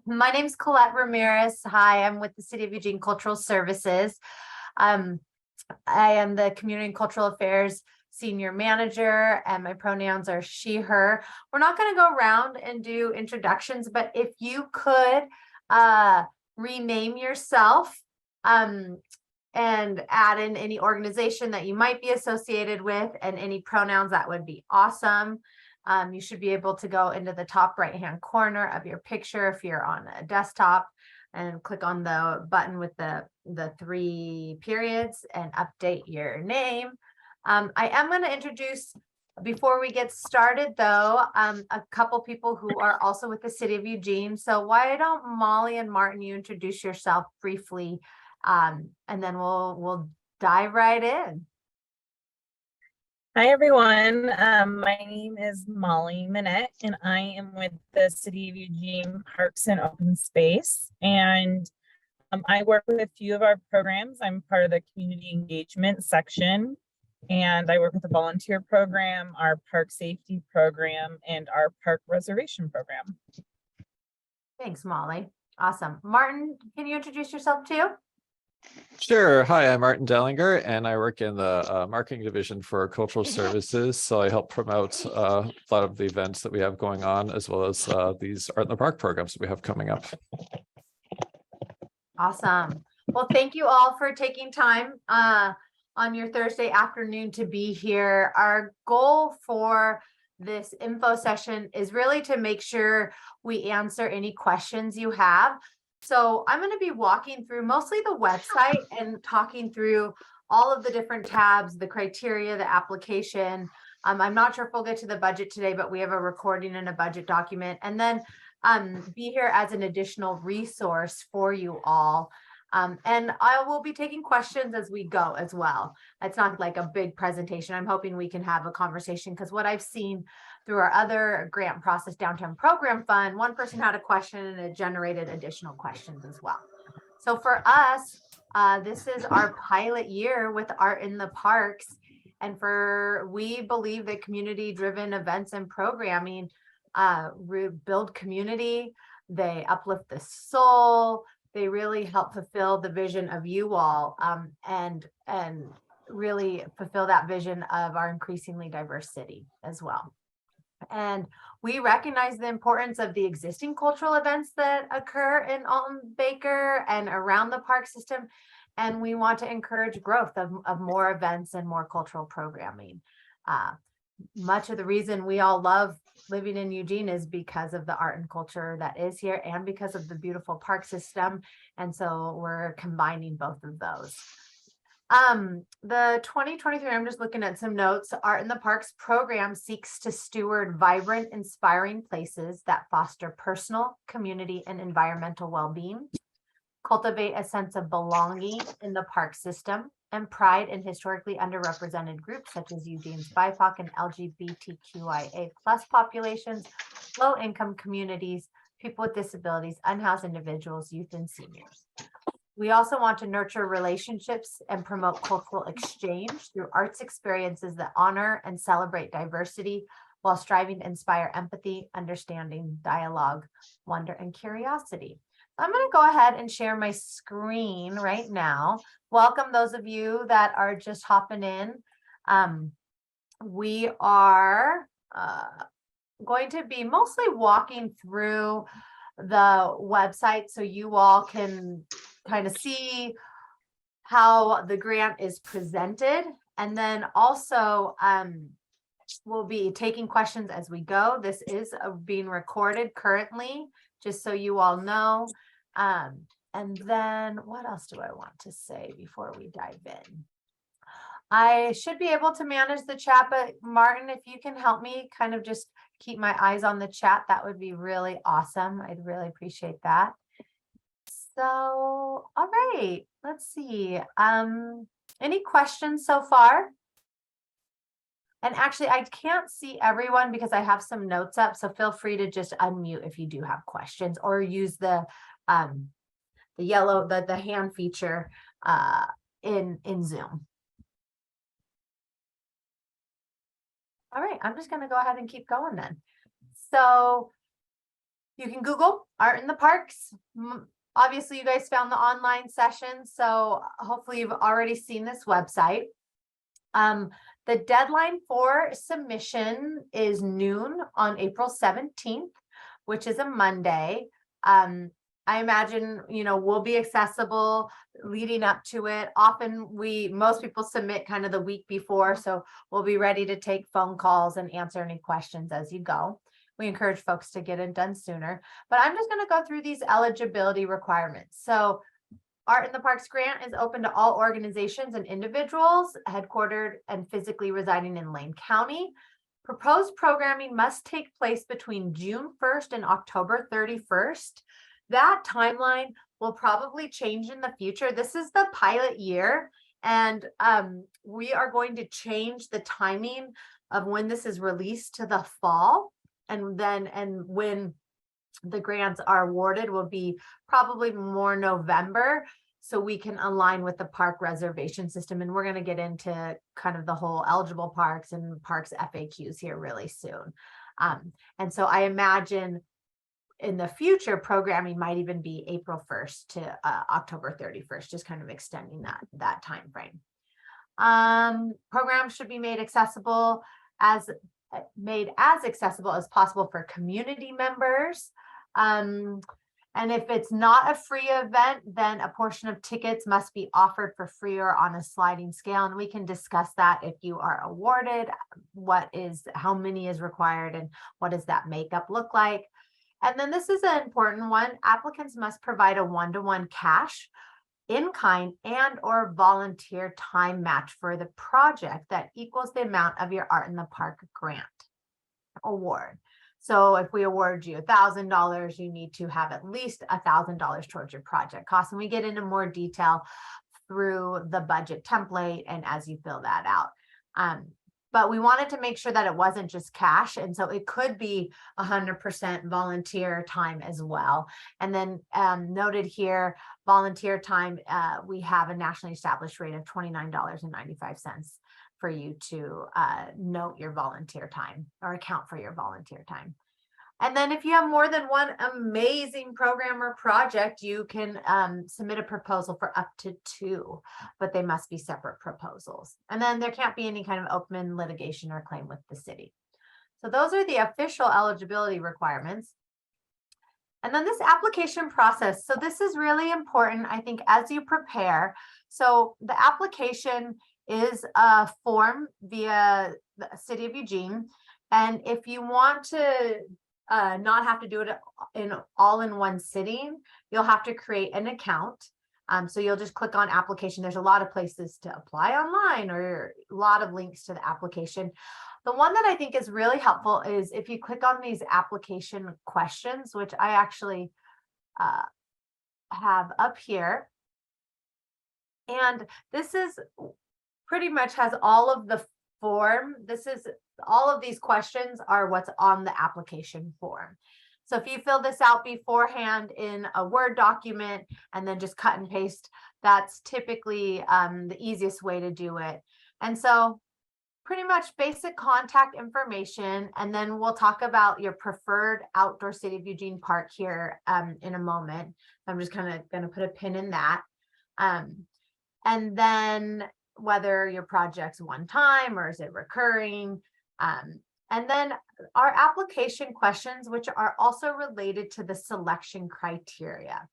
My name's Colette Ramirez. Hi, I'm with the City of Eugene Cultural Services. Um, I am the Community and Cultural Affairs Senior Manager, and my pronouns are she, her. We're not going to go around and do introductions, but if you could rename yourself and add in any organization that you might be associated with and any pronouns, that would be awesome. You should be able to go into the top right-hand corner of your picture if you're on a desktop and click on the button with the 3 periods and update your name. I am going to introduce, before we get started though, a couple people who are also with the City of Eugene. So why don't Molly and Martin, you introduce yourself briefly, and then we'll dive right in. Hi, everyone. My name is Molly Minette, and I am with the City of Eugene Parks and Open Space. And I work with a few of our programs. I'm part of the community engagement section, and I work with the volunteer program, our park safety program, and our park reservation program. Thanks, Molly. Awesome. Martin, can you introduce yourself too? Sure. Hi, I'm Martin Dellinger, and I work in the marketing division for cultural services. So I help promote a lot of the events that we have going on, as well as these Art in the Park programs that we have coming up. Awesome. Well, thank you all for taking time on your Thursday afternoon to be here. Our goal for this info session is really to make sure we answer any questions you have. So I'm going to be walking through mostly the website and talking through all of the different tabs, the criteria, the application. I'm not sure if we'll get to the budget today, but we have a recording and a budget document, and then be here as an additional resource for you all. And I will be taking questions as we go as well. It's not like a big presentation. I'm hoping we can have a conversation, because what I've seen through our other grant process, Downtown Program Fund, one person had a question and it generated additional questions as well. So for us, this is our pilot year with Art in the Parks. And we believe that community-driven events and programming build community, they uplift the soul, they really help fulfill the vision of you all, and really fulfill that vision of our increasingly diverse city as well. And we recognize the importance of the existing cultural events that occur in Alton Baker and around the park system. And we want to encourage growth of more events and more cultural programming. Much of the reason we all love living in Eugene is because of the art and culture that is here, and because of the beautiful park system. And so we're combining both of those. The 2023, I'm just looking at some notes. Art in the Parks program seeks to steward vibrant, inspiring places that foster personal, community, and environmental well-being, cultivate a sense of belonging in the park system, and pride in historically underrepresented groups such as Eugene's BIPOC and LGBTQIA+ populations, low-income communities, people with disabilities, unhoused individuals, youth, and seniors. We also want to nurture relationships and promote cultural exchange through arts experiences that honor and celebrate diversity while striving to inspire empathy, understanding, dialogue, wonder, and curiosity. I'm going to go ahead and share my screen right now. Welcome those of you that are just hopping in. We are going to be mostly walking through the website so you all can kind of see how the grant is presented. And then also we'll be taking questions as we go. This is being recorded currently, just so you all know. And then what else do I want to say before we dive in? I should be able to manage the chat, but Martin, if you can help me kind of just keep my eyes on the chat, that would be really awesome. I'd really appreciate that. So, all right, let's see. Any questions so far? And actually, I can't see everyone because I have some notes up, so feel free to just unmute if you do have questions, or use the yellow, the hand feature in Zoom. All right, I'm just going to go ahead and keep going then. So You can Google Art in the Parks. Obviously, you guys found the online session, so hopefully you've already seen this website. The deadline for submission is noon on April 17th, which is a Monday. I imagine, we'll be accessible leading up to it. Often most people submit kind of the week before, so we'll be ready to take phone calls and answer any questions as you go. We encourage folks to get it done sooner, but I'm just going to go through these eligibility requirements. So Art in the Parks grant is open to all organizations and individuals headquartered and physically residing in Lane County. Proposed programming must take place between June 1st and October 31st. That timeline will probably change in the future. This is the pilot year, and we are going to change the timing of when this is released to the fall, and when the grants are awarded will be probably more November, so we can align with the park reservation system. And we're going to get into kind of the whole eligible parks and parks FAQs here really soon. And so I imagine in the future, programming might even be April 1st to October 31st, just kind of extending that time frame. Programs should be made as accessible as possible for community members. And if it's not a free event, then a portion of tickets must be offered for free or on a sliding scale. And we can discuss that if you are awarded, how many is required and what does that makeup look like. And then this is an important one. Applicants must provide a one-to-one cash, in-kind, and or volunteer time match for the project that equals the amount of your Art in the Park grant award. So if we award you $1,000, you need to have at least $1,000 towards your project cost. And we get into more detail through the budget template and as you fill that out. But we wanted to make sure that it wasn't just cash. And so it could be 100% volunteer time as well. And then noted here, volunteer time, we have a nationally established rate of $29.95 for you to note your volunteer time or account for your volunteer time. And then if you have more than one amazing program or project, you can submit a proposal for up to 2, but they must be separate proposals. And then there can't be any kind of open litigation or claim with the city. So those are the official eligibility requirements. And then this application process. So this is really important, I think, as you prepare. So the application is a form via the City of Eugene. And if you want to not have to do it all in one sitting, you'll have to create an account. So you'll just click on application. There's a lot of places to apply online or a lot of links to the application. The one that I think is really helpful is if you click on these application questions, which I actually have up here. And this is pretty much has all of the form. All of these questions are what's on the application form. So if you fill this out beforehand in a Word document and then just cut and paste, that's typically the easiest way to do it. And so pretty much basic contact information, and then we'll talk about your preferred outdoor City of Eugene park here in a moment. I'm just kind of going to put a pin in that. And then whether your project's one time or is it recurring. And then our application questions, which are also related to the selection criteria.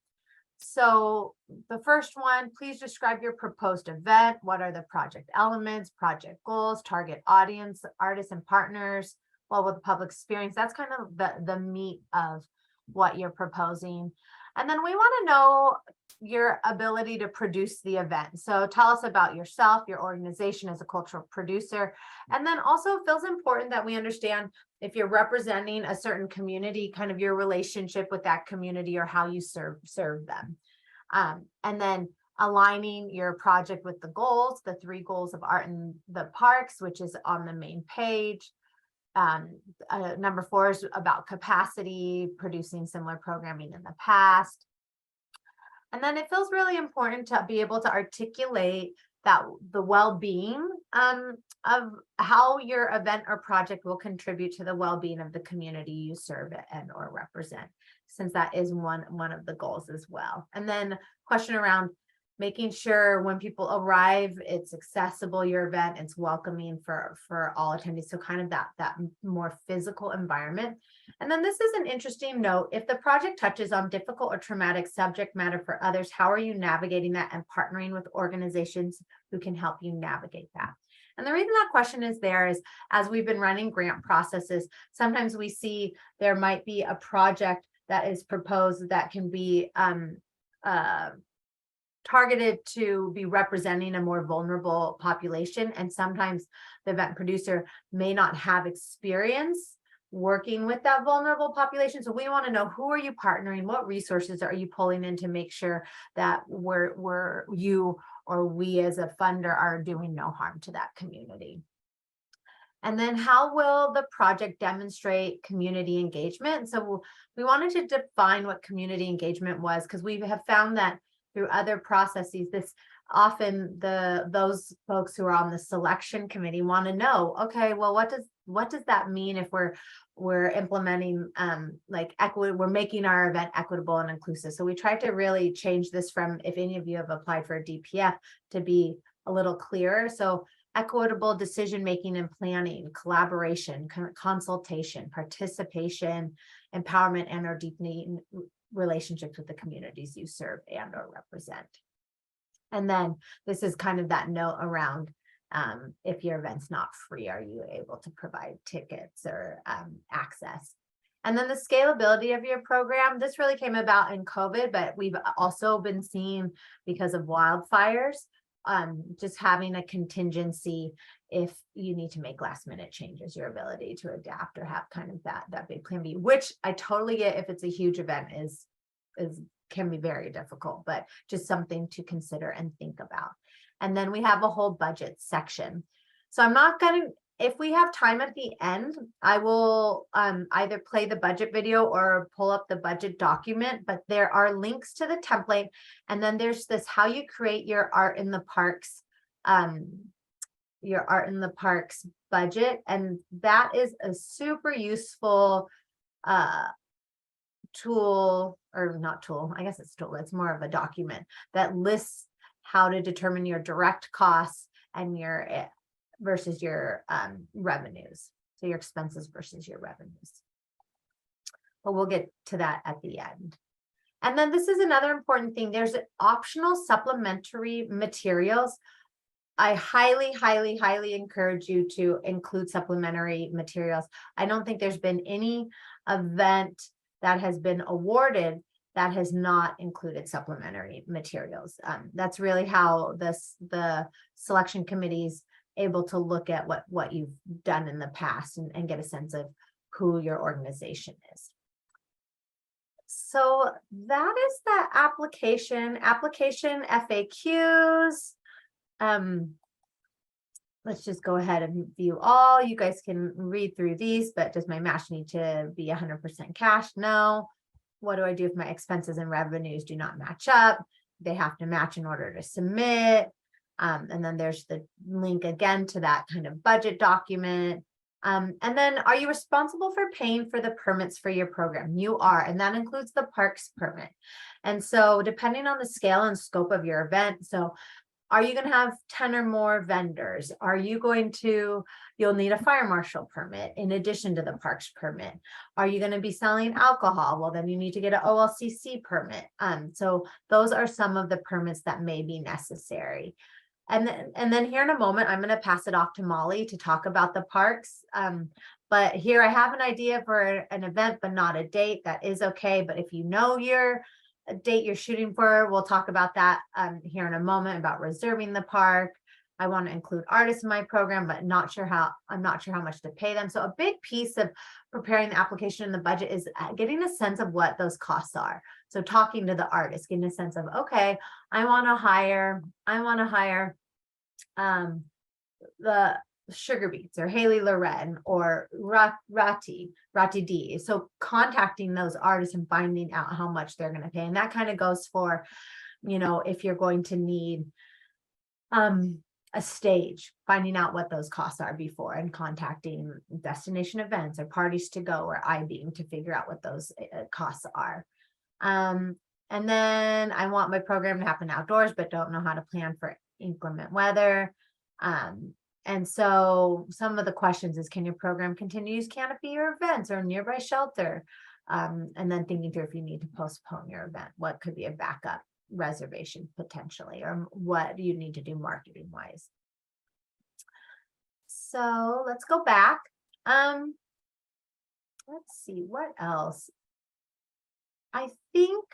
So the first one, please describe your proposed event. What are the project elements, project goals, target audience, artists and partners? What will the public experience? That's kind of the meat of what you're proposing. And then we want to know your ability to produce the event. So tell us about yourself, your organization as a cultural producer. And then also it feels important that we understand if you're representing a certain community, kind of your relationship with that community or how you serve them. And then aligning your project with the goals, the 3 goals of Art in the Parks, which is on the main page. Number 4 is about capacity, producing similar programming in the past. And then it feels really important to be able to articulate that the well-being of how your event or project will contribute to the well-being of the community you serve and or represent, since that is one of the goals as well. And then question around making sure when people arrive, it's accessible, your event, it's welcoming for all attendees. So kind of that more physical environment. And then this is an interesting note. If the project touches on difficult or traumatic subject matter for others, how are you navigating that and partnering with organizations who can help you navigate that? And the reason that question is there is, as we've been running grant processes, sometimes we see there might be a project that is proposed that can be targeted to be representing a more vulnerable population. And sometimes the event producer may not have experience working with that vulnerable population. So we want to know, who are you partnering? What resources are you pulling in to make sure that you or we as a funder are doing no harm to that community? And then how will the project demonstrate community engagement? So we wanted to define what community engagement was, because we have found that through other processes, this often those folks who are on the selection committee want to know, okay, well, what does that mean if we're implementing like equity, we're making our event equitable and inclusive. So we tried to really change this from, if any of you have applied for a DPF, to be a little clearer. So equitable decision-making and planning, collaboration, consultation, participation, empowerment, and or deepening relationships with the communities you serve and or represent. And then this is kind of that note around if your event's not free, are you able to provide tickets or access? And then the scalability of your program. This really came about in COVID, but we've also been seeing, because of wildfires, just having a contingency if you need to make last minute changes, your ability to adapt or have kind of that big plan B, which I totally get. If it's a huge event, can be very difficult, but just something to consider and think about. And then we have a whole budget section. So I'm not going to, if we have time at the end, I will either play the budget video or pull up the budget document, but there are links to the template. And then there's this, how you create your art in the parks, budget. And that is a super useful tool, or not tool, I guess it's a tool, it's more of a document that lists how to determine your direct costs and your versus your revenues. So your expenses versus your revenues. But we'll get to that at the end. And then this is another important thing. There's optional supplementary materials. I highly, highly, highly encourage you to include supplementary materials. I don't think there's been any event that has been awarded that has not included supplementary materials. That's really how the selection committee's able to look at what you've done in the past and get a sense of who your organization is. So that is the application FAQs. Let's just go ahead and view all. You guys can read through these, but does my match need to be 100% cash? No. What do I do if my expenses and revenues do not match up? They have to match in order to submit. And then there's the link again to that kind of budget document. And then, are you responsible for paying for the permits for your program? You are, and that includes the parks permit. And so depending on the scale and scope of your event, so are you going to have 10 or more vendors? Are you going to, you'll need a fire marshal permit in addition to the parks permit. Are you going to be selling alcohol? Well, then you need to get an OLCC permit. So those are some of the permits that may be necessary. And then here in a moment, I'm going to pass it off to Molly to talk about the parks. But here I have an idea for an event, but not a date. That is okay. But if you know a date you're shooting for, we'll talk about that here in a moment, about reserving the park. I want to include artists in my program, but I'm not sure how much to pay them. So a big piece of preparing the application and the budget is getting a sense of what those costs are. So talking to the artist, getting a sense of, okay, I want to hire the Sugar Beats or Haley Loren or Rati D. So contacting those artists and finding out how much they're going to pay. And that kind of goes for, if you're going to need a stage, finding out what those costs are before and contacting destination events or parties to go or I-Beam to figure out what those costs are. And then I want my program to happen outdoors, but don't know how to plan for inclement weather. And so some of the questions is, can your program continue to use canopy or events or nearby shelter? And then thinking through if you need to postpone your event, what could be a backup reservation potentially, or what do you need to do marketing wise? So let's go back. Let's see what else. I think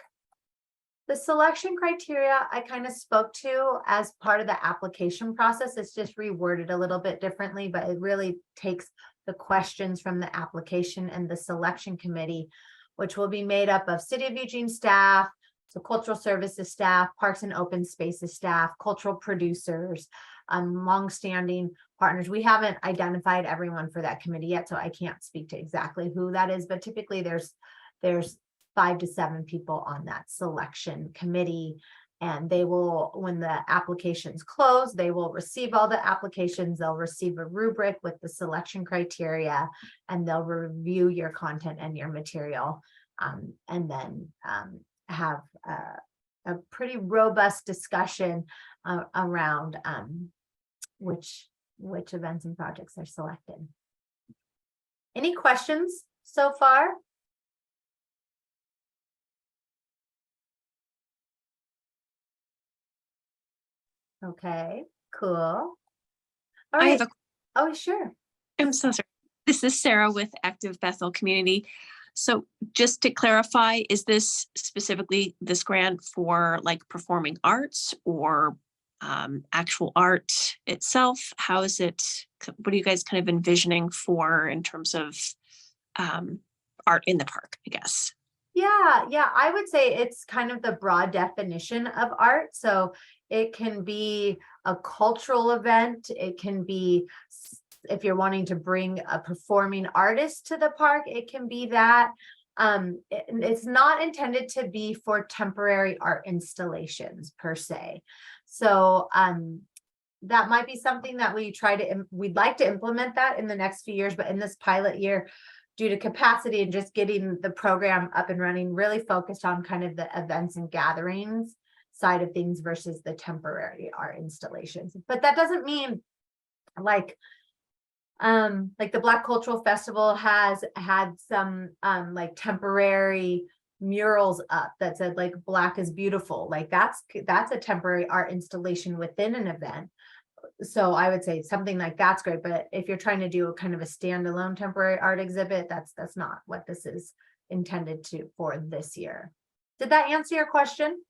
the selection criteria I kind of spoke to as part of the application process. It's just reworded a little bit differently, but it really takes the questions from the application and the selection committee, which will be made up of City of Eugene staff, so cultural services staff, parks and open spaces staff, cultural producers, longstanding partners. We haven't identified everyone for that committee yet, so I can't speak to exactly who that is, but typically there's 5 to 7 people on that selection committee, and they will, when the applications close, they will receive all the applications. They'll receive a rubric with the selection criteria, and they'll review your content and your material, and then have a pretty robust discussion around which events and projects are selected. Any questions so far? Okay, cool. All I right. have Oh, sure. I'm so sorry. This is Sarah with Active Bethel Community. So just to clarify, is this specifically this grant for like performing arts or actual art itself? How is it? What are you guys kind of envisioning for in terms of art in the park, I guess? Yeah, I would say it's kind of the broad definition of art. So it can be a cultural event. It can be, if you're wanting to bring a performing artist to the park, it can be that. It's not intended to be for temporary art installations per se. So that might be something that we'd like to implement that in the next few years, but in this pilot year, due to capacity and just getting the program up and running, really focused on kind of the events and gatherings side of things versus the temporary art installations. But that doesn't mean like the Black Cultural Festival has had some like temporary murals up that said like Black is beautiful. Like that's a temporary art installation within an event. So I would say something like that's great, but if you're trying to do a kind of a standalone temporary art exhibit, that's not what this is intended for this year. Did that answer your question?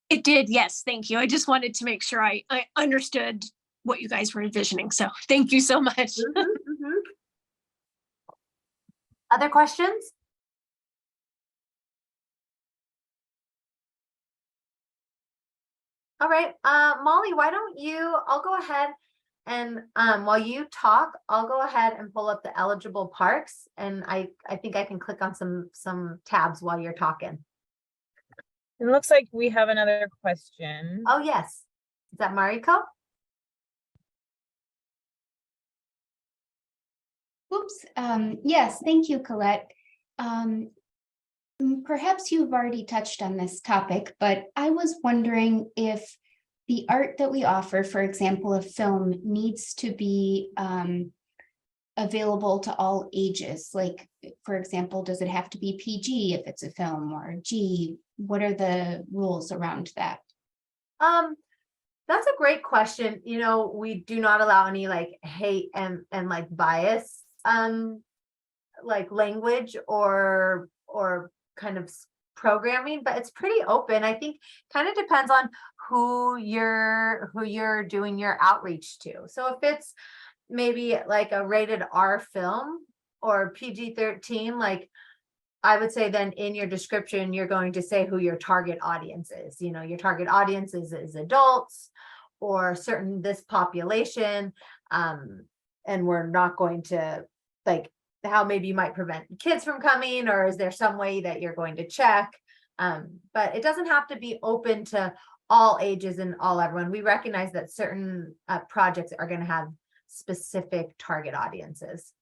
It did, yes, thank you. I just wanted to make sure I understood what you guys were envisioning. So thank you so much. Other questions? All right, Molly, why don't I'll go ahead and while you talk, I'll go ahead and pull up the eligible parks, and I think I can click on some tabs while you're talking. It looks like we have another question. Oh, yes. Is that Mariko? Oops. Yes, thank you, Colette. Perhaps you've already touched on this topic, but I was wondering if the art that we offer, for example, a film, needs to be available to all ages. Like, for example, does it have to be PG if it's a film, or G? What are the rules around that? That's a great question. You know, we do not allow any like hate and like bias like language or kind of programming, but it's pretty open. I think kind of depends on who you're doing your outreach to. So if it's maybe like a rated R film or PG-13, like I would say then in your description, you're going to say who your target audience is. You know, your target audience is adults or this population. And we're not going to like how maybe you might prevent kids from coming, or is there some way that you're going to check? But it doesn't have to be open to all ages and all everyone. We recognize that certain projects are going to have specific target audiences.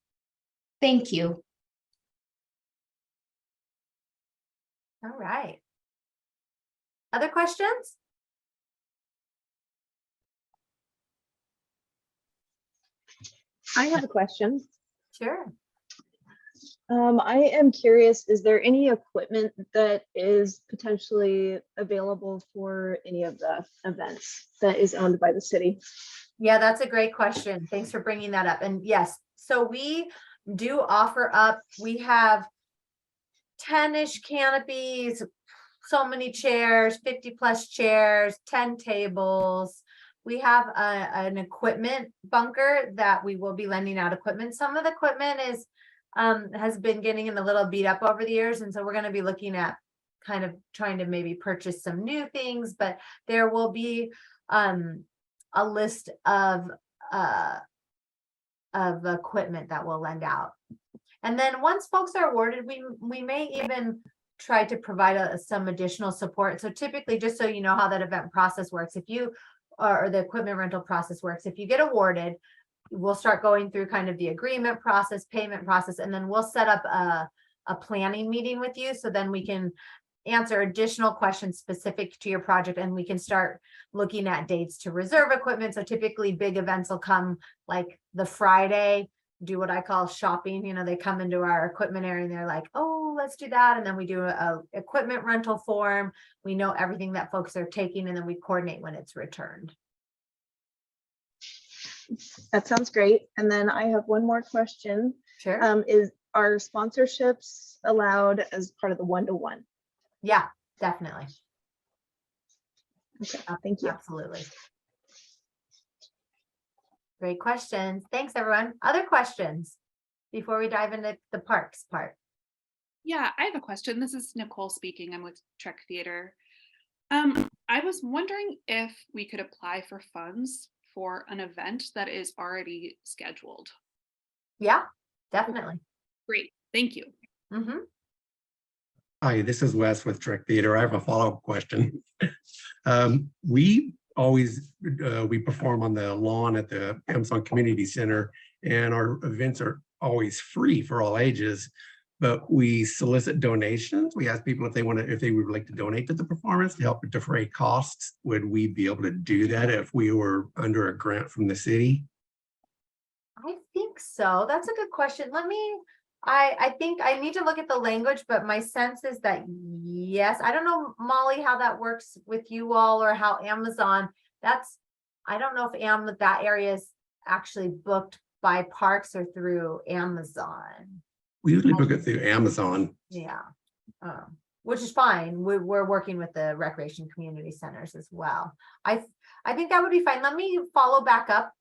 Thank you. All right. Other questions? I have a question. Sure. I am curious, is there any equipment that is potentially available for any of the events that is owned by the city? Yeah, that's a great question. Thanks for bringing that up. And yes, so we do offer up, we have 10-ish canopies, so many chairs, 50 plus chairs, 10 tables. We have an equipment bunker that we will be lending out equipment. Some of the equipment is has been getting a little beat up over the years. And so we're going to be looking at kind of trying to maybe purchase some new things, but there will be a list of equipment that we'll lend out. And then once folks are awarded, we may even try to provide some additional support. So typically, just so you know how that event process works, if you or the equipment rental process works, if you get awarded, we'll start going through kind of the agreement process, payment process, and then we'll set up a planning meeting with you. So then we can answer additional questions specific to your project, and we can start looking at dates to reserve equipment. So typically big events will come like the Friday, do what I call shopping. You know, they come into our equipment area and they're like, oh, let's do that. And then we do a equipment rental form. We know everything that folks are taking, and then we coordinate when it's returned. That sounds great. And then I have one more question. Sure. Are sponsorships allowed as part of the one-to-one? Yeah, definitely. Okay, thank you. Absolutely. Great questions. Thanks, everyone. Other questions before we dive into the parks part? Yeah, I have a question. This is Nicole speaking. I'm with Trek Theater. I was wondering if we could apply for funds for an event that is already scheduled. Yeah, definitely. Great, thank you. Mm-hmm. Hi, this is Wes with Trek Theater. I have a follow-up question. We always we perform on the lawn at the Amazon Community Center, and our events are always free for all ages. But we solicit donations. We ask people if they would like to donate to the performance to help defray costs. Would we be able to do that if we were under a grant from the city? I think so. That's a good question. I think I need to look at the language, but my sense is that yes. I don't know, Molly, how that works with you all, or how Amazon, I don't know if that area is actually booked by parks or through Amazon. We usually book it through Amazon. Yeah, which is fine. We're working with the recreation community centers as well. I think that would be fine. Let me follow back up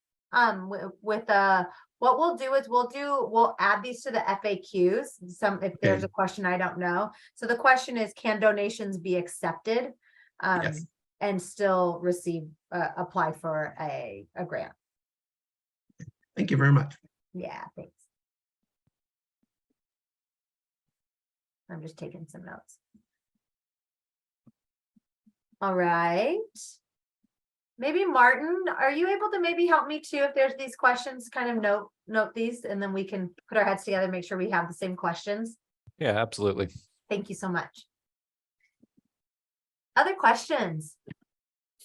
with what we'll do is we'll add these to the FAQs. If there's a question I don't know. So the question is, can donations be accepted Yes. and still apply for a grant? Thank you very much. Yeah, thanks. I'm just taking some notes. All right. Maybe Martin, are you able to maybe help me too if there's these questions, kind of note these, and then we can put our heads together and make sure we have the same questions. Yeah, absolutely. Thank you so much. Other questions?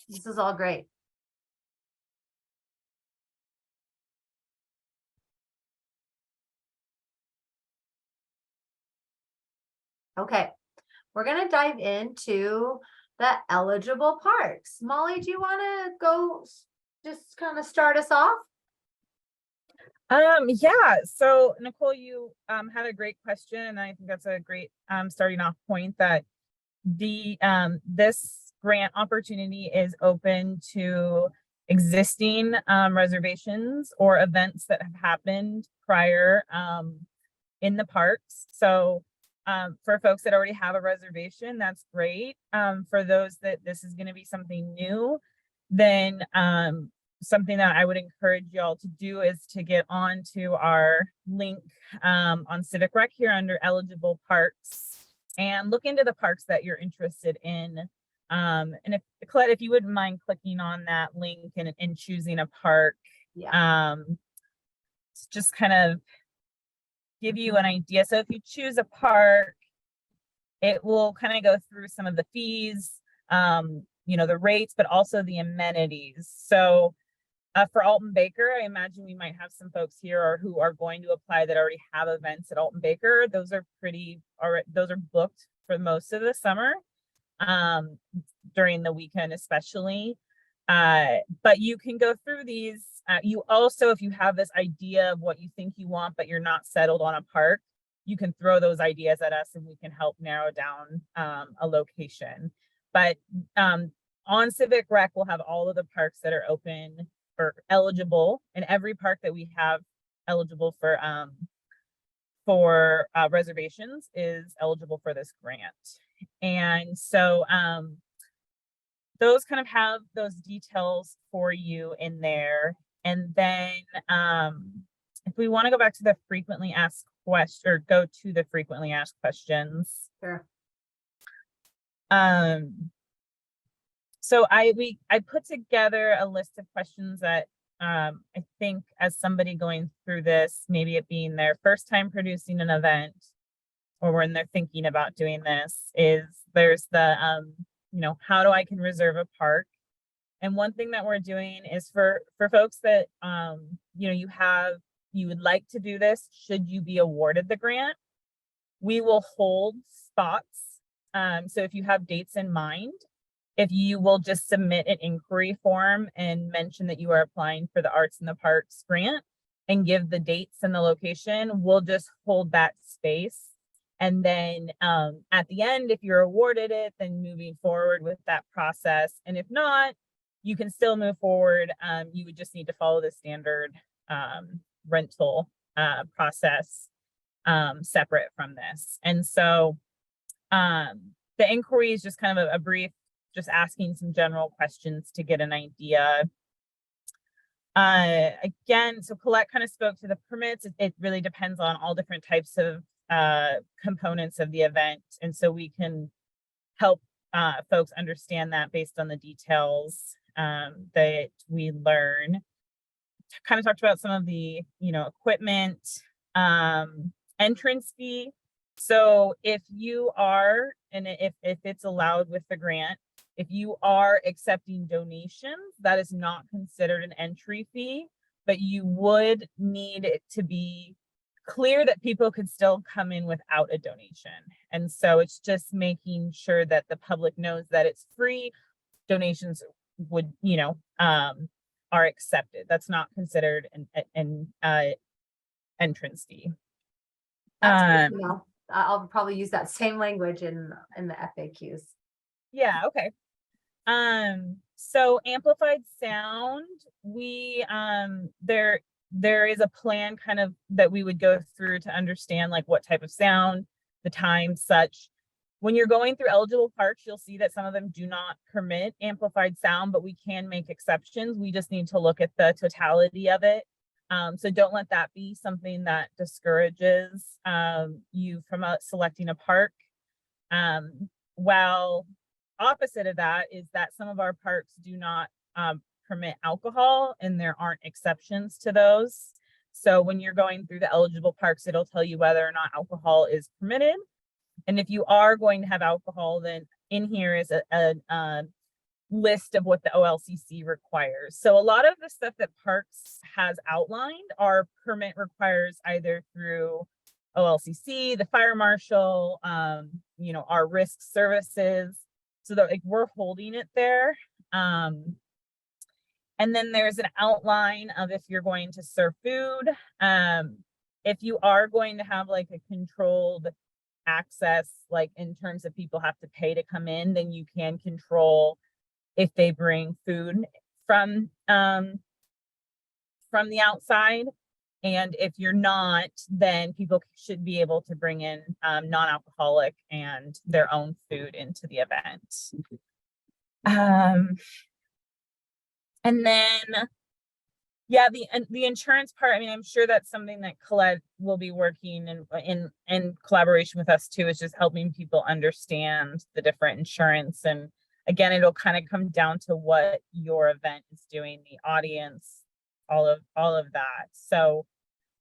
This is all great. Okay, we're going to dive into the eligible parks. Molly, do you want to go just kind of start us off? Yeah, so Nicole, you had a great question, and I think that's a great starting off point, that the this grant opportunity is open to existing reservations or events that have happened prior in the parks. So for folks that already have a reservation, that's great. For those that this is going to be something new, then something that I would encourage y'all to do is to get onto our link on Civic Rec here under eligible parks and look into the parks that you're interested in And if Colette, if you wouldn't mind clicking on that link and choosing a park, just kind of give you an idea. So if you choose a park, it will kind of go through some of the fees, the rates, but also the amenities. So for Alton Baker, I imagine we might have some folks here who are going to apply that already have events at Alton Baker. Those are those are booked for most of the summer, during the weekend especially. But you can go through these. You also, if you have this idea of what you think you want, but you're not settled on a park, you can throw those ideas at us and we can help narrow down a location. But on Civic Rec, we'll have all of the parks that are open or eligible, and every park that we have eligible for reservations is eligible for this grant. And so those kind of have those details for you in there. And then if we want to go back to the frequently asked questions, or go to the frequently asked questions. Sure. So I put together a list of questions that I think, as somebody going through this, maybe it being their first time producing an event, or when they're thinking about doing this, is there's the how do I can reserve a park? And one thing that we're doing is for folks that you would like to do this, should you be awarded the grant, we will hold spots. So if you have dates in mind, if you will just submit an inquiry form and mention that you are applying for the Arts in the Parks grant and give the dates and the location, we'll just hold that space. And then at the end, if you're awarded it, then moving forward with that process. And if not, you can still move forward. You would just need to follow the standard rental process separate from this. And so the inquiry is just kind of a brief, just asking some general questions to get an idea. Again, so Colette kind of spoke to the permits. It really depends on all different types of components of the event. And so we can help folks understand that based on the details that we learn. Kind of talked about some of the, equipment, entrance fee. So if you are, and if it's allowed with the grant, if you are accepting donations, that is not considered an entry fee, but you would need it to be clear that people could still come in without a donation. And so it's just making sure that the public knows that it's free. Donations would, are accepted. That's not considered an entrance fee. That's good to know. I'll probably use that same language in the FAQs. Yeah, okay. So amplified sound, we there is a plan kind of that we would go through to understand like what type of sound, the time, such. When you're going through eligible parks, you'll see that some of them do not permit amplified sound, but we can make exceptions. We just need to look at the totality of it. So don't let that be something that discourages you from selecting a park. While opposite of that is that some of our parks do not permit alcohol, and there aren't exceptions to those. So when you're going through the eligible parks, it'll tell you whether or not alcohol is permitted. And if you are going to have alcohol, then in here is a list of what the OLCC requires. So a lot of the stuff that Parks has outlined, our permit requires either through OLCC, the fire marshal, our risk services. So that like we're holding it there. And then there's an outline of if you're going to serve food. If you are going to have like a controlled access, like in terms of people have to pay to come in, then you can control if they bring food from the outside. And if you're not, then people should be able to bring in non-alcoholic and their own food into the event. And then, yeah, the insurance part, I mean, I'm sure that's something that Colette will be working in collaboration with us too, is just helping people understand the different insurance. And again, it'll kind of come down to what your event is doing, the audience, all of that. So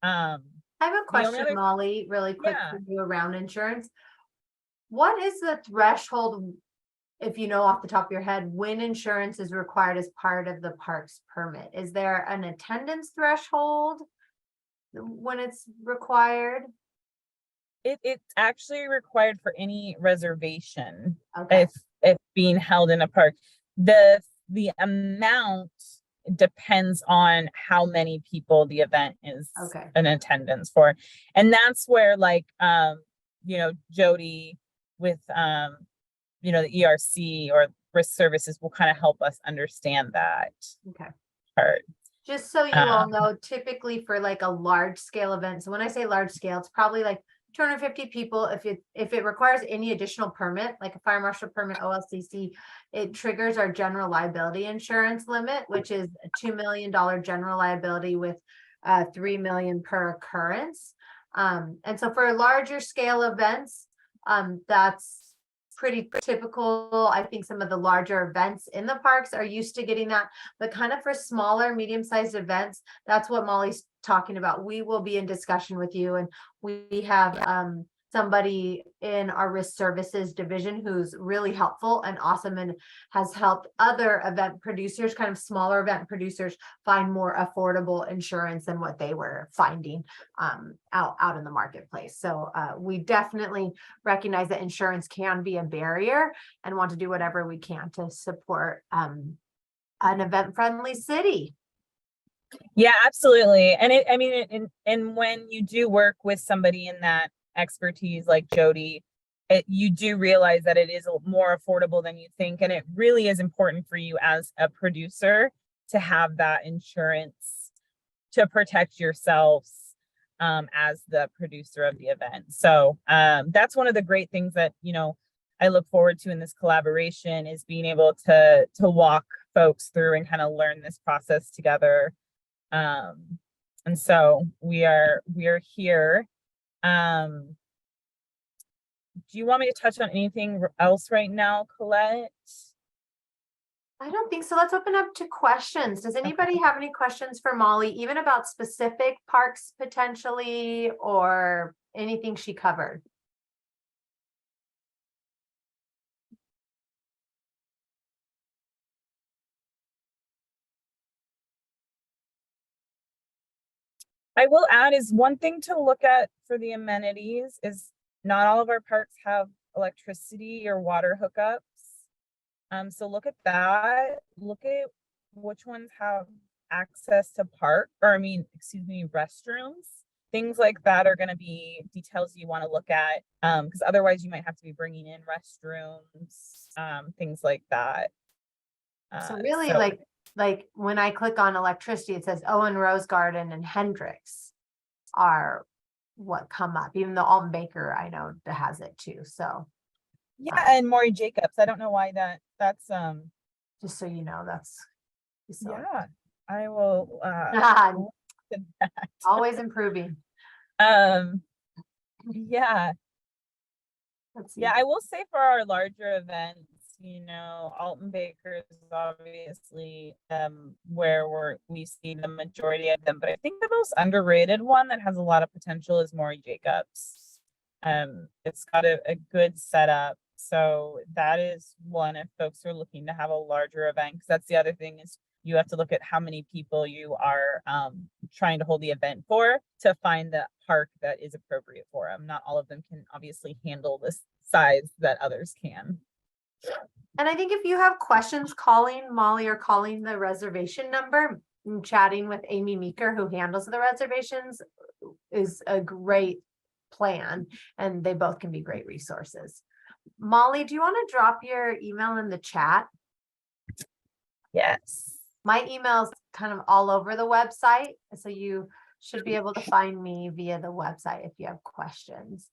I have a the only question, other- Molly, really quick Yeah. for you around insurance. What is the threshold, if you know off the top of your head, when insurance is required as part of the park's permit? Is there an attendance threshold when it's required? it's actually required for any reservation Okay, if being held in a park. The amount depends on how many people the event is Okay. in attendance for. And that's where Jody with the ERC or risk services will kind of help us understand that okay. part. Just so you all Um, know, typically for like a large scale event, so when I say large scale, it's probably like 250 people. If it requires any additional permit, like a fire marshal permit, OLCC, it triggers our general liability insurance limit, which is a $2 million general liability with 3 million per occurrence. And so for larger scale events, that's pretty typical. I think some of the larger events in the parks are used to getting that, but kind of for smaller, medium-sized events, that's what Molly's talking about. We will be in discussion with you, and we have somebody in our risk services division who's really helpful and awesome and has helped other event producers, kind of smaller event producers, find more affordable insurance than what they were finding out in the marketplace. So we definitely recognize that insurance can be a barrier and want to do whatever we can to support an event-friendly city. Yeah, absolutely. And when you do work with somebody in that expertise like Jody, you do realize that it is more affordable than you think. And it really is important for you as a producer to have that insurance to protect yourselves as the producer of the event. So that's one of the great things that, I look forward to in this collaboration is being able to walk folks through and kind of learn this process together. And so we are here. Do you want me to touch on anything else right now, Colette? I don't think so. Let's open up to questions. Does anybody have any questions for Molly, even about specific parks potentially, or anything she covered? I will add is one thing to look at for the amenities is not all of our parks have electricity or water hookups. So look at that. Look at which ones have access to restrooms. Things like that are going to be details you want to look at because otherwise you might have to be bringing in restrooms, things like that. So really, like when I click on electricity, it says Owen Rose Garden and Hendrix are what come up, even though Alton Baker I know that has it too. So yeah, and Maury Jacobs. I don't know why that's just so you know, that's yeah, I will always improving. Yeah. Let's see. Yeah, I will say for our larger events, Alton Baker is obviously where we see the majority of them, but I think the most underrated one that has a lot of potential is Maury Jacobs. It's got a good setup. So that is one if folks are looking to have a larger event, because that's the other thing is you have to look at how many people you are trying to hold the event for to find the park that is appropriate for them. Not all of them can obviously handle the size that others can. And I think if you have questions, calling Molly or calling the reservation number and chatting with Amy Meeker, who handles the reservations, is a great plan. And they both can be great resources. Molly, do you want to drop your email in the chat? Yes. My email is kind of all over the website, so you should be able to find me via the website if you have questions.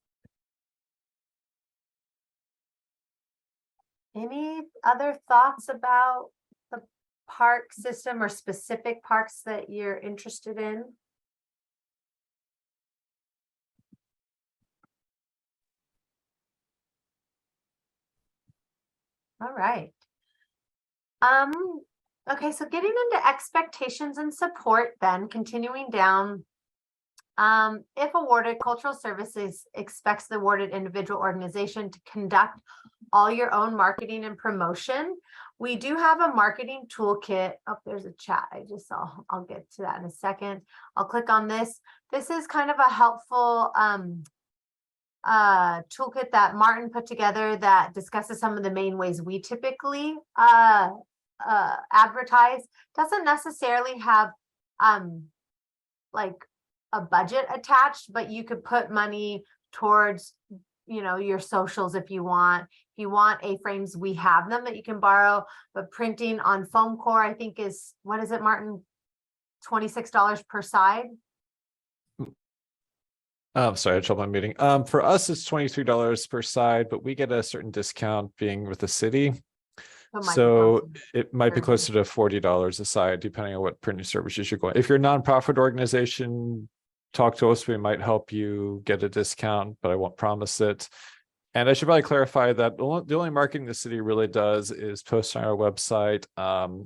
Any other thoughts about the park system or specific parks that you're interested in? All right. Okay, so getting into expectations and support, then continuing down. If awarded, cultural services expects the awarded individual organization to conduct all your own marketing and promotion. We do have a marketing toolkit. Oh, there's a chat. I just saw. I'll get to that in a second. I'll click on this. This is kind of a helpful toolkit that Martin put together that discusses some of the main ways we typically advertise. Doesn't necessarily have like a budget attached, but you could put money towards, you know, your socials if you want. If you want A-frames, we have them that you can borrow, but printing on foam core, I think is, what is it, Martin? $26 per side. Sorry, I trouble my meeting. For us, it's $23 per side, but we get a certain discount being with the city. So it might be closer to $40 a side, depending on what printing services you're going. If you're a nonprofit organization, talk to us. We might help you get a discount, but I won't promise it. And I should probably clarify that the only marketing the city really does is post on our website,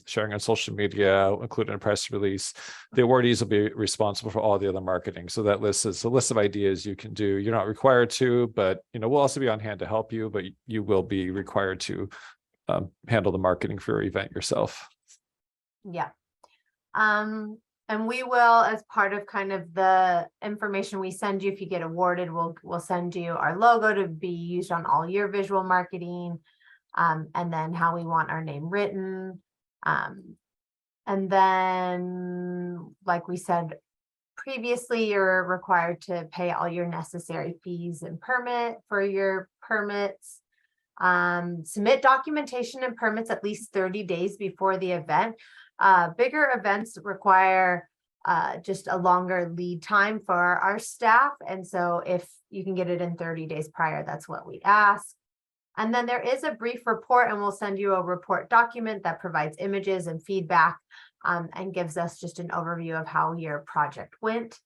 sharing on social media, including a press release. The awardees will be responsible for all the other marketing. So that list is a list of ideas you can do. You're not required to, but you know, we'll also be on hand to help you, but you will be required to handle the marketing for your event yourself. Yeah. And we will, as part of kind of the information we send you, if you get awarded, we'll send you our logo to be used on all your visual marketing, and then how we want our name written. And then, like we said previously, you're required to pay all your necessary fees and permit for your permits. Submit documentation and permits at least 30 days before the event. Bigger events require just a longer lead time for our staff. And so if you can get it in 30 days prior, that's what we ask. And then there is a brief report, and we'll send you a report document that provides images and feedback and gives us just an overview of how your project went.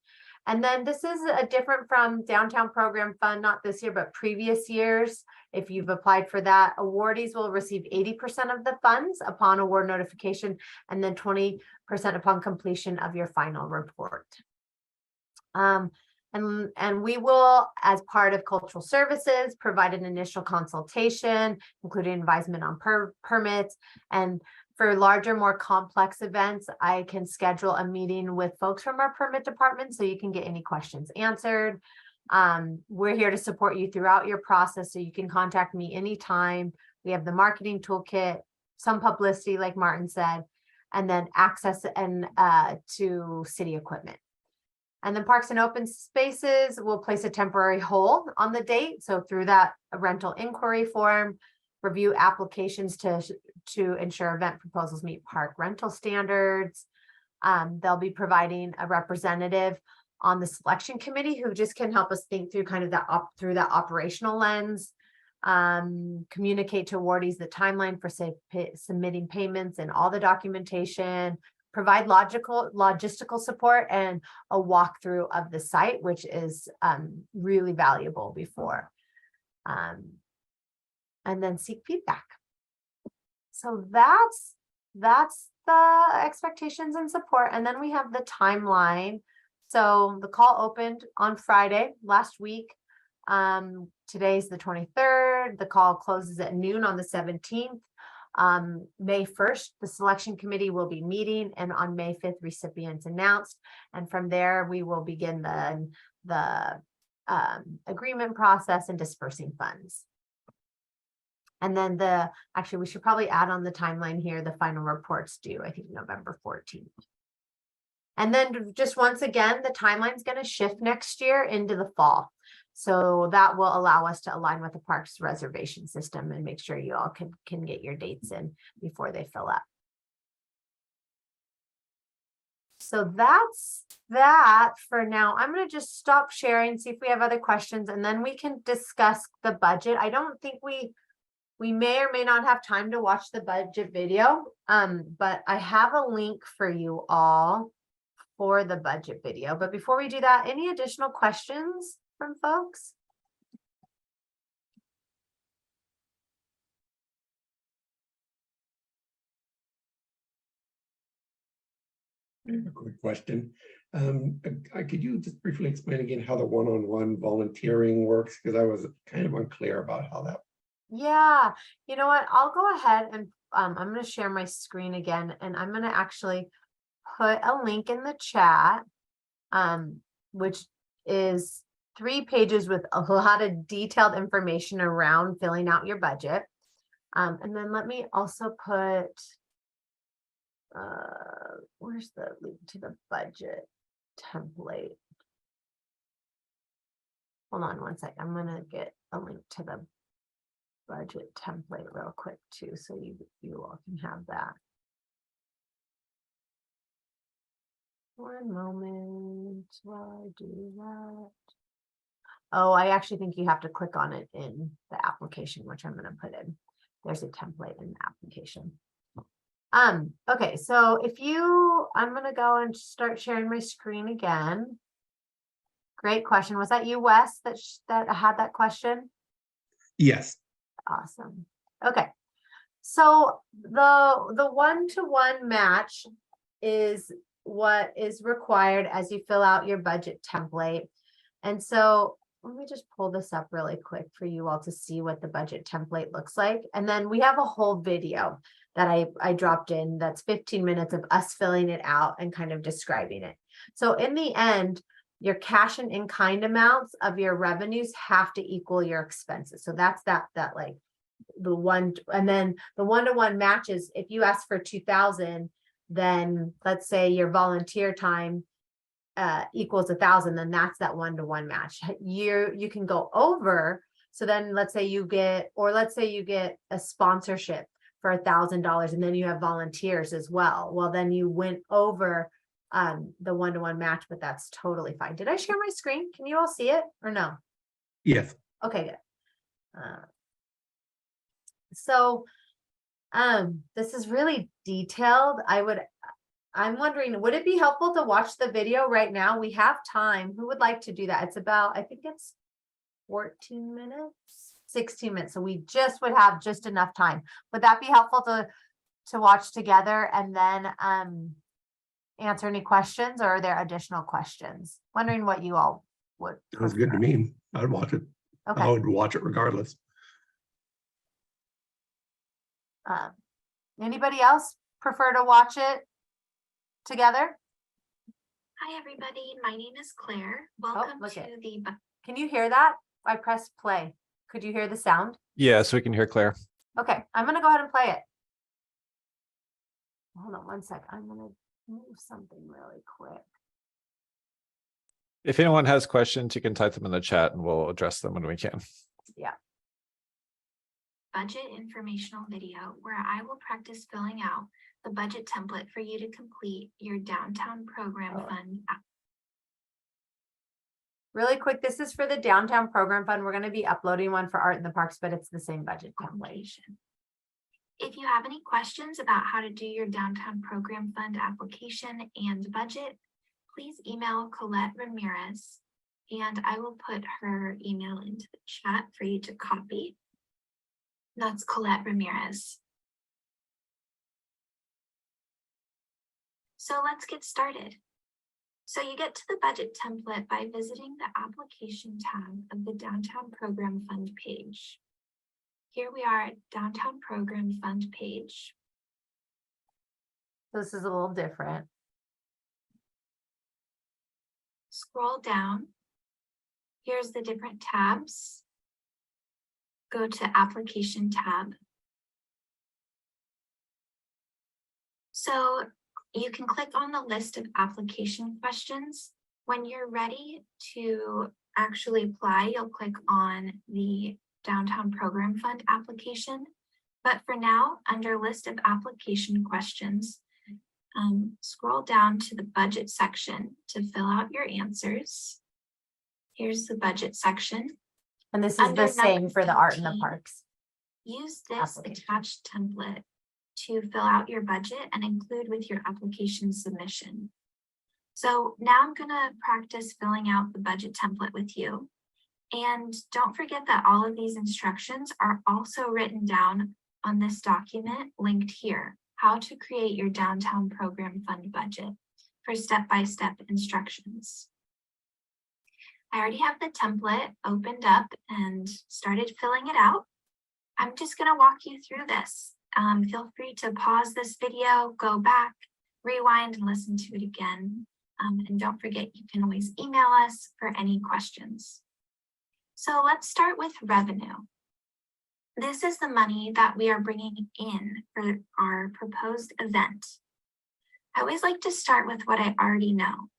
And then this is a different from Downtown Program Fund, not this year, but previous years. If you've applied for that, awardees will receive 80% of the funds upon award notification, and then 20% upon completion of your final report. And we will, as part of cultural services, provide an initial consultation, including advisement on permits. And for larger, more complex events, I can schedule a meeting with folks from our permit department so you can get any questions answered. We're here to support you throughout your process, so you can contact me anytime. We have the marketing toolkit, some publicity, like Martin said, and then access and to city equipment. And then Parks and Open Spaces will place a temporary hold on the date. So through that rental inquiry form, review applications to ensure event proposals meet park rental standards. They'll be providing a representative on the selection committee who just can help us think through kind of that through that operational lens, communicate to awardees the timeline for submitting payments and all the documentation, provide logistical support, and a walkthrough of the site, which is really valuable before. And then seek feedback. So that's the expectations and support. And then we have the timeline. So the call opened on Friday last week. Today's the 23rd. The call closes at noon on the 17th. May 1st, the selection committee will be meeting, and on May 5th, recipients announced. And from there, we will begin the agreement process and dispersing funds. And then actually, we should probably add on the timeline here, the final reports due, I think, November 14th. And then just once again, the timeline is going to shift next year into the fall. So that will allow us to align with the parks reservation system and make sure you all can get your dates in before they fill up. So that's that for now. I'm going to just stop sharing, see if we have other questions, and then we can discuss the budget. I don't think we may or may not have time to watch the budget video, but I have a link for you all for the budget video. But before we do that, any additional questions from folks? I have a quick question. Could you just briefly explain again how the one-on-one volunteering works? Because I was kind of unclear about how that. Yeah, you know what? I'll go ahead and I'm going to share my screen again, and I'm going to actually put a link in the chat, which is 3 pages with a lot of detailed information around filling out your budget. And then let me also put, where's the link to the budget template? Hold on one sec. I'm gonna get a link to the budget template real quick too, so you all can have that. One moment while I do that. Oh, I actually think you have to click on it in the application, which I'm gonna put in. There's a template in the application. Okay, so I'm gonna go and start sharing my screen again. Great question. Was that you, Wes, that had that question? Yes. Awesome. Okay. So the one-to-one match is what is required as you fill out your budget template. And so let me just pull this up really quick for you all to see what the budget template looks like. And then we have a whole video that I dropped in that's 15 minutes of us filling it out and kind of describing it. So in the end, your cash and in-kind amounts of your revenues have to equal your expenses. So that's that like the one, and then the one-to-one matches. If you ask for 2,000, then let's say your volunteer time equals 1,000, then that's that one-to-one match. You can go over. So then let's say you get a sponsorship for $1,000, and then you have volunteers as well. Well, then you went over the one-to-one match, but that's totally fine. Did I share my screen? Can you all see it or no? Yes. Okay, good. So this is really detailed. I'm wondering, would it be helpful to watch the video right now? We have time. Who would like to do that? It's about, I think it's 14 minutes, 16 minutes. So we just would have just enough time. Would that be helpful to watch together and then answer any questions, or are there additional questions? Wondering what you all would. Sounds good to me. I'd watch it. Okay. I would watch it regardless. Anybody else prefer to watch it together? Hi, everybody. My name is Claire. Welcome look to it. the. Can you hear that? I pressed play. Could you hear the sound? Yes, we can hear Claire. Okay, I'm gonna go ahead and play it. Hold on one sec. I'm gonna move something really quick. If anyone has questions, you can type them in the chat and we'll address them when we can. Yeah. Budget informational video where I will practice filling out the budget template for you to complete your downtown program fund. Really quick, this is for the downtown program fund. We're going to be uploading one for Art in the Parks, but it's the same budget template. Application. If you have any questions about how to do your downtown program fund application and budget, please email Colette Ramirez, and I will put her email into the chat for you to copy. That's Colette Ramirez. So let's get started. So you get to the budget template by visiting the application tab of the Downtown Program Fund page. Here we are at Downtown Program Fund page. This is a little different. Scroll down. Here's the different tabs. Go to Application tab. So you can click on the list of application questions. When you're ready to actually apply, you'll click on the Downtown Program Fund application. But for now, under list of application questions, scroll down to the budget section to fill out your answers. Here's the budget section. And this is Under the same for the Art in the 15, Parks. Use this application. attached template to fill out your budget and include with your application submission. So now I'm going to practice filling out the budget template with you. And don't forget that all of these instructions are also written down on this document linked here, how to create your downtown program fund budget. for step-by-step instructions. I already have the template opened up and started filling it out. I'm just going to walk you through this. Feel free to pause this video, go back, rewind, and listen to it again. And don't forget, you can always email us for any questions. So let's start with revenue. This is the money that we are bringing in for our proposed event. I always like to start with what I already know.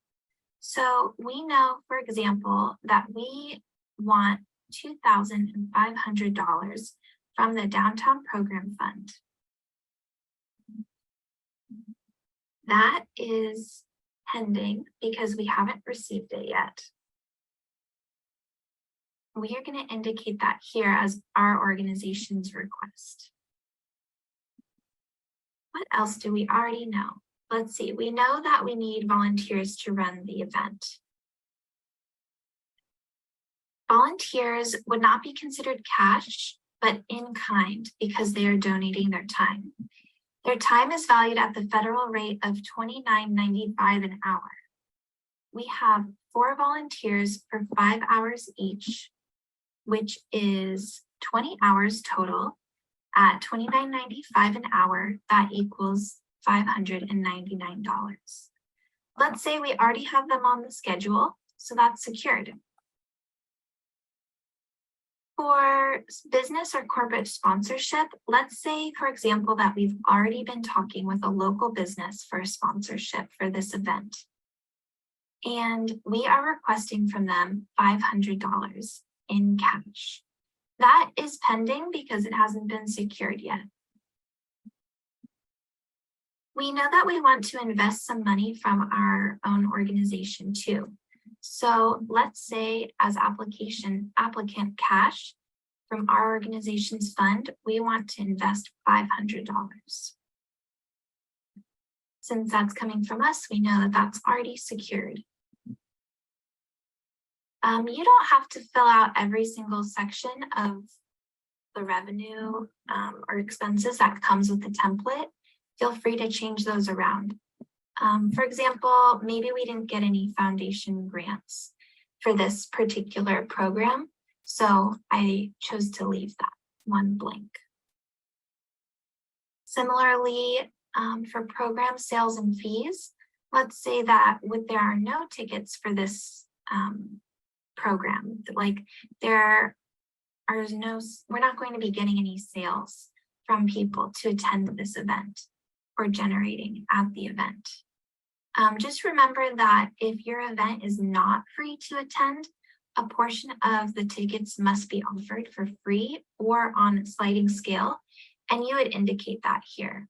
So we know, for example, that we want $2,500 from the Downtown Program Fund. That is pending because we haven't received it yet. We are going to indicate that here as our organization's request. What else do we already know? Let's see, we know that we need volunteers to run the event. Volunteers would not be considered cash, but in kind because they are donating their time. Their time is valued at the federal rate of $29.95 an hour. We have 4 volunteers for 5 hours each, which is 20 hours total at $29.95 an hour. That equals $599. Let's say we already have them on the schedule, so that's secured. For business or corporate sponsorship, let's say, for example, that we've already been talking with a local business for a sponsorship for this event. And we are requesting from them $500 in cash. That is pending because it hasn't been secured yet. We know that we want to invest some money from our own organization too. So let's say as applicant cash from our organization's fund, we want to invest $500. Since that's coming from us, we know that that's already secured. You don't have to fill out every single section of the revenue or expenses that comes with the template. Feel free to change those around. For example, maybe we didn't get any foundation grants for this particular program, so I chose to leave that one blank. Similarly, for program sales and fees, let's say that there are no tickets for this program, like we're not going to be getting any sales from people to attend this event or generating at the event. Just remember that if your event is not free to attend, a portion of the tickets must be offered for free or on a sliding scale, and you would indicate that here.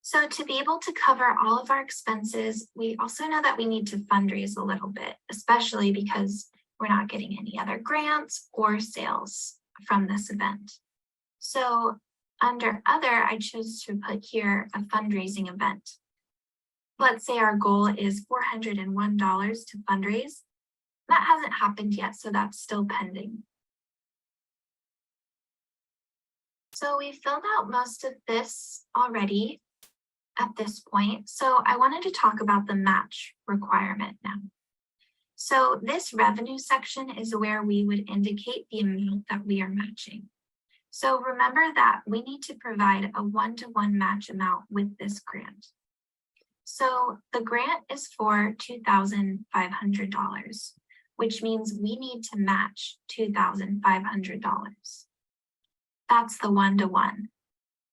So to be able to cover all of our expenses, we also know that we need to fundraise a little bit, especially because we're not getting any other grants or sales from this event. So under other, I chose to put here a fundraising event. Let's say our goal is $401 to fundraise. That hasn't happened yet, so that's still pending. So we filled out most of this already at this point. So I wanted to talk about the match requirement now. So this revenue section is where we would indicate the amount that we are matching. So remember that we need to provide a 1-to-1 match amount with this grant. So the grant is for $2,500, which means we need to match $2,500. That's the 1-to-1.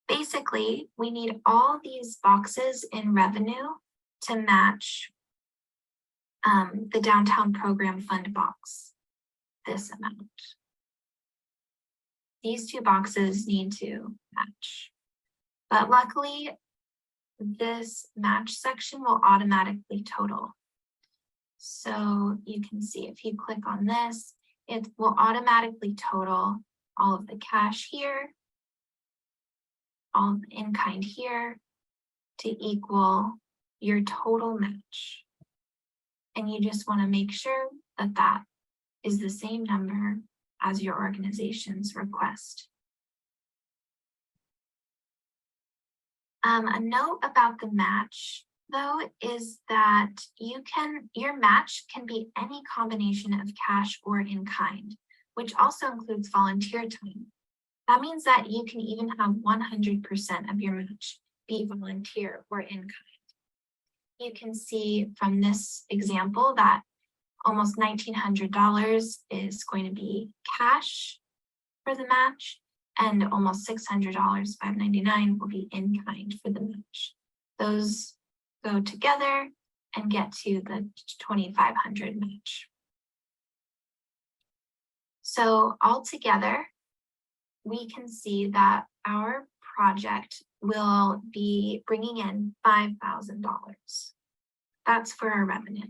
Basically, we need all these boxes in revenue to match the Downtown Program Fund box, this amount. These 2 boxes need to match. But luckily, this match section will automatically total. So you can see if you click on this, it will automatically total all of the cash here, all of the in-kind here to equal your total match. And you just want to make sure that that is the same number as your organization's request. A note about the match, though, is that your match can be any combination of cash or in kind, which also includes volunteer time. That means that you can even have 100% of your match be volunteer or in kind. You can see from this example that almost $1,900 is going to be cash for the match, and almost $600, $599, will be in kind for the match. Those go together and get to the 2,500 match. So altogether, we can see that our project will be bringing in $5,000. That's for our revenue.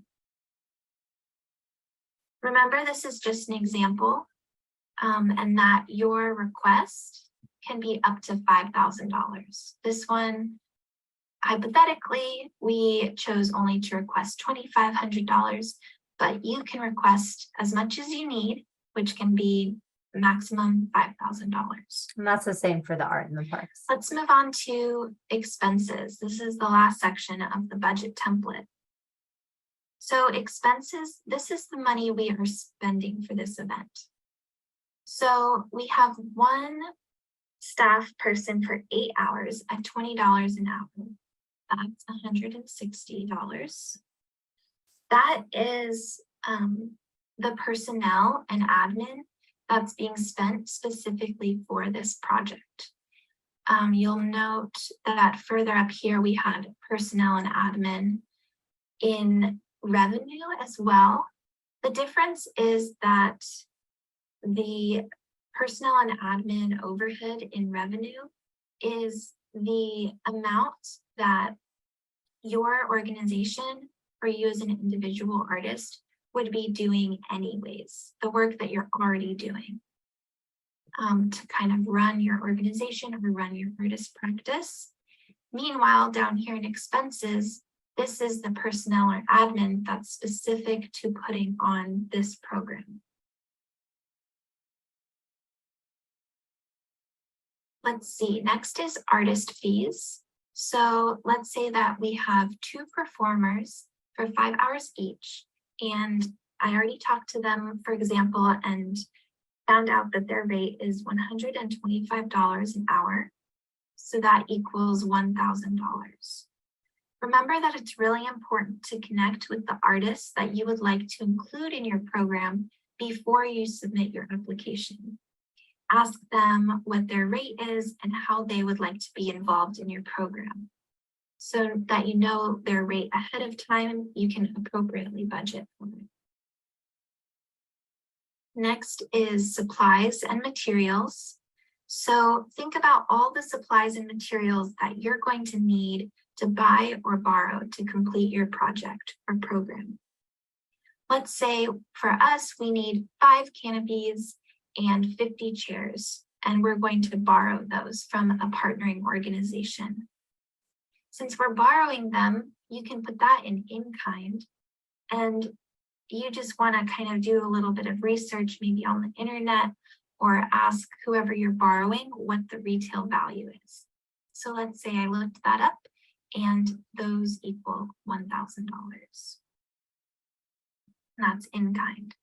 Remember, this is just an example, and that your request can be up to $5,000. This one, hypothetically, we chose only to request $2,500, but you can request as much as you need, which can be maximum $5,000. And that's the same for the art in the parks. Let's move on to expenses. This is the last section of the budget template. So expenses, this is the money we are spending for this event. So we have one staff person for 8 hours at $20 an hour. That's $160. That is the personnel and admin that's being spent specifically for this project. You'll note that further up here, we had personnel and admin in revenue as well. The difference is that the personnel and admin overhead in revenue is the amount that your organization or you as an individual artist would be doing anyways, the work that you're already doing to kind of run your organization or run your artist practice. Meanwhile, down here in expenses, this is the personnel or admin that's specific to putting on this program. Let's see, next is artist fees. So let's say that we have 2 performers for 5 hours each, and I already talked to them, for example, and found out that their rate is $125 an hour. So that equals $1,000. Remember that it's really important to connect with the artists that you would like to include in your program before you submit your application. Ask them what their rate is and how they would like to be involved in your program. So that you know their rate ahead of time, you can appropriately budget for it. Next is supplies and materials. So think about all the supplies and materials that you're going to need to buy or borrow to complete your project or program. Let's say for us, we need 5 canopies and 50 chairs, and we're going to borrow those from a partnering organization. Since we're borrowing them, you can put that in kind, and you just want to kind of do a little bit of research, maybe on the internet, or ask whoever you're borrowing what the retail value is. So let's say I looked that up, and those equal $1,000. That's in kind.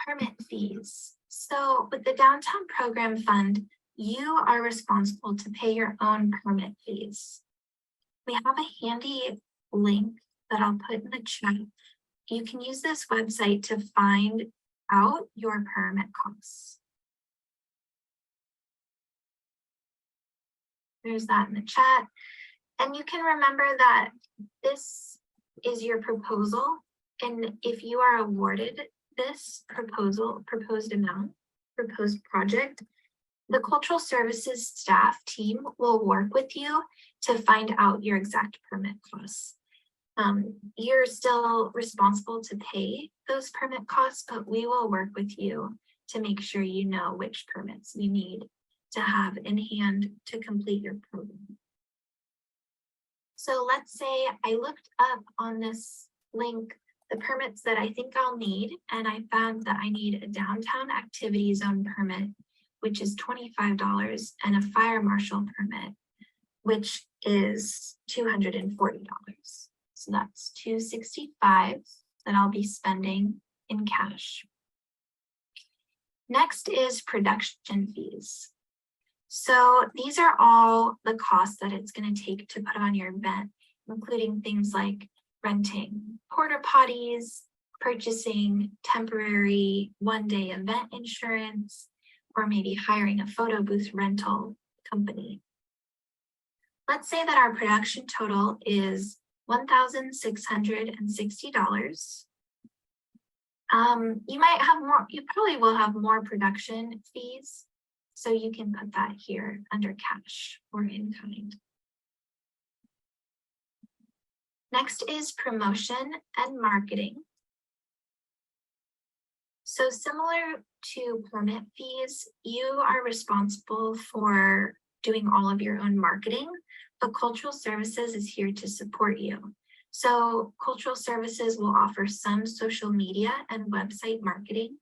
Permit fees. So with the Downtown Program Fund, you are responsible to pay your own permit fees. We have a handy link that I'll put in the chat. You can use this website to find out your permit costs. There's that in the chat. And you can remember that this is your proposal. And if you are awarded this proposed amount, proposed project, the Cultural Services staff team will work with you to find out your exact permit costs. You're still responsible to pay those permit costs, but we will work with you to make sure you know which permits you need to have in hand to complete your program. So let's say I looked up on this link the permits that I think I'll need, and I found that I need a downtown activity zone permit which is $25, and a fire marshal permit, which is $240. So that's $265 that I'll be spending in cash. Next is production fees. So these are all the costs that it's going to take to put on your event, including things like renting porta potties, purchasing temporary one-day event insurance, or maybe hiring a photo booth rental company. Let's say that our production total is $1,660. You might have more, you probably will have more production fees. So you can put that here under cash or in kind. Next is promotion and marketing. So similar to permit fees, you are responsible for doing all of your own marketing, but Cultural Services is here to support you. So Cultural Services will offer some social media and website marketing,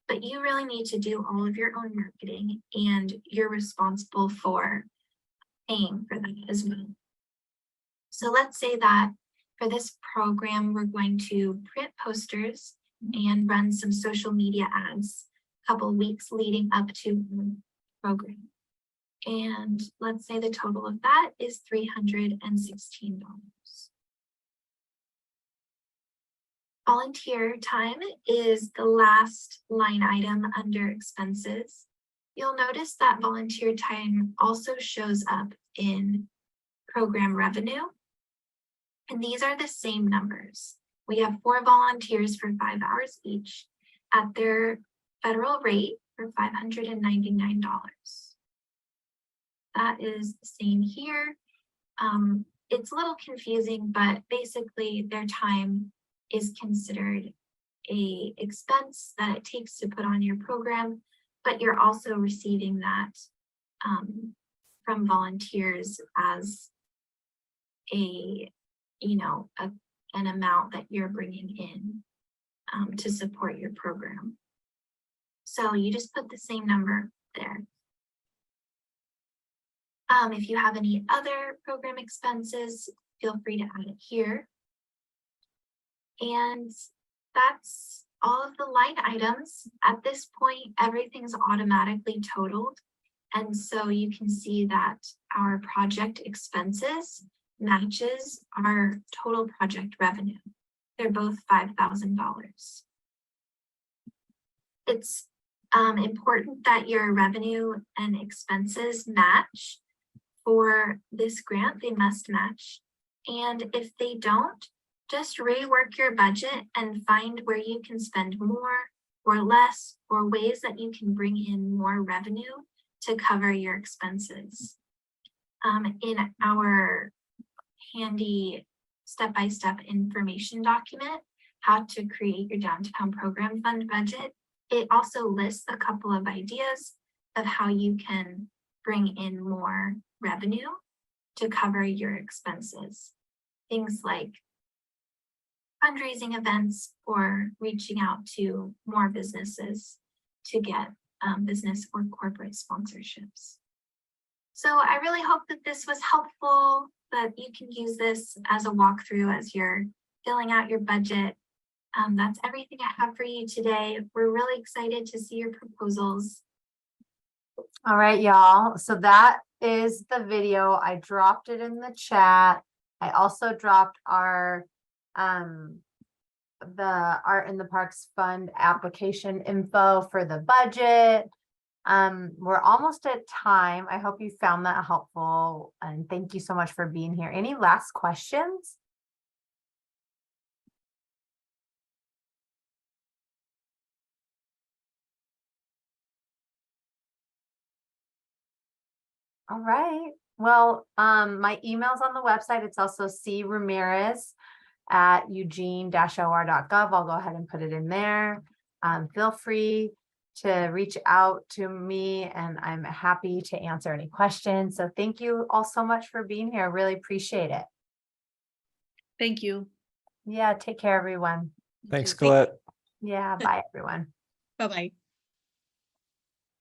but you really need to do all of your own marketing, and you're responsible for paying for that as well. So let's say that for this program, we're going to print posters and run some social media ads a couple of weeks leading up to the program. And let's say the total of that is $316. Volunteer time is the last line item under expenses. You'll notice that volunteer time also shows up in program revenue. And these are the same numbers. We have 4 volunteers for 5 hours each at their federal rate for $599. That is the same here. It's a little confusing, but basically their time is considered a expense that it takes to put on your program, but you're also receiving that from volunteers as an amount that you're bringing in to support your program. So you just put the same number there. If you have any other program expenses, feel free to add it here. And that's all of the line items. At this point, everything's automatically totaled. And so you can see that our project expenses matches our total project revenue. They're both $5,000. It's important that your revenue and expenses match. For this grant, they must match. And if they don't, just rework your budget and find where you can spend more or less, or ways that you can bring in more revenue to cover your expenses. In our handy step-by-step information document, how to create your downtown program fund budget, it also lists a couple of ideas of how you can bring in more revenue to cover your expenses. Things like fundraising events or reaching out to more businesses to get business or corporate sponsorships. So I really hope that this was helpful, that you can use this as a walkthrough as you're filling out your budget. That's everything I have for you today. We're really excited to see your proposals. All right, y'all. So that is the video. I dropped it in the chat. I also dropped our the Art in the Parks Fund application info for the budget. We're almost at time. I hope you found that helpful, and thank you so much for being here. Any last questions? All right. Well, my email's on the website. It's also cramirez@eugene-or.gov. I'll go ahead and put it in there. Feel free to reach out to me, and I'm happy to answer any questions. So thank you all so much for being here. Really appreciate it. Thank you. Yeah, take care, everyone. Thanks, Colette. Yeah, bye, everyone. Bye-bye.